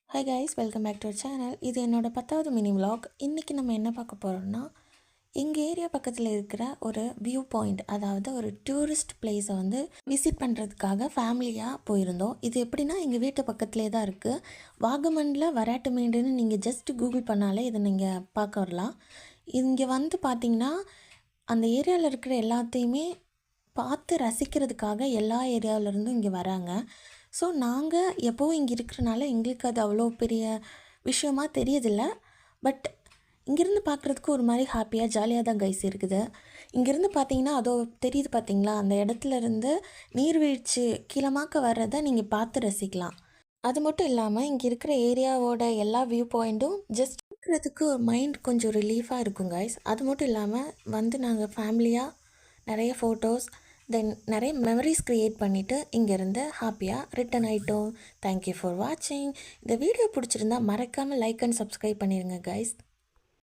Hi guys, welcome back to our channel. இது என்னோட 10வது மினி vlog. இன்றைக்கி நம்ம என்ன பார்க்க போகிறோம்னா, எங்கள் ஏரியா பக்கத்தில் இருக்கிற ஒரு வியூ பாயிண்ட், அதாவது ஒரு டூரிஸ்ட் பிளேஸை வந்து விசிட் பண்ணுறதுக்காக ஃபேமிலியாக போயிருந்தோம். இது எப்படின்னா, எங்கள் வீட்டு பக்கத்துலேயே தான் இருக்குது. வாகமனில் வராட்டுமேடுன்னு நீங்கள் ஜஸ்ட் கூகுள் பண்ணாலே இதை நீங்கள் பார்க்க வரலாம். இங்கே வந்து பார்த்திங்கன்னா, அந்த ஏரியாவில் இருக்கிற எல்லாத்தையுமே பார்த்து ரசிக்கிறதுக்காக எல்லா ஏரியாவிலேருந்தும் இங்கே வராங்க. ஸோ நாங்கள் எப்போவும் இங்கே இருக்கிறனால எங்களுக்கு அது அவ்வளோ பெரிய விஷயமா தெரியதில்ல. பட் இங்கேருந்து பார்க்குறதுக்கு ஒரு மாதிரி ஹாப்பியாக ஜாலியாக தான் கைஸ் இருக்குது. இங்கேருந்து பார்த்தீங்கன்னா அதோ தெரியுது பார்த்தீங்களா, அந்த இடத்துல இருந்து நீர்வீழ்ச்சி கீழமாக்க வர்றதை நீங்கள் பார்த்து ரசிக்கலாம். அது மட்டும் இல்லாமல் இங்கே இருக்கிற ஏரியாவோட எல்லா வியூ பாயிண்ட்டும் ஜஸ்ட் பார்க்குறதுக்கு ஒரு மைண்ட் கொஞ்சம் ரிலீஃபாக இருக்கும் கைஸ். அது மட்டும் இல்லாமல் வந்து நாங்கள் ஃபேமிலியாக நிறைய ஃபோட்டோஸ் தென் நிறைய மெமரிஸ் க்ரியேட் பண்ணிவிட்டு இங்கேருந்து ஹாப்பியாக ரிட்டன் ஆகிட்டோம். தேங்க்யூ ஃபார் வாட்சிங். இந்த வீடியோ பிடிச்சிருந்தா மறக்காமல் லைக் அண்ட் சப்ஸ்கிரைப் பண்ணிடுங்க கைஸ்.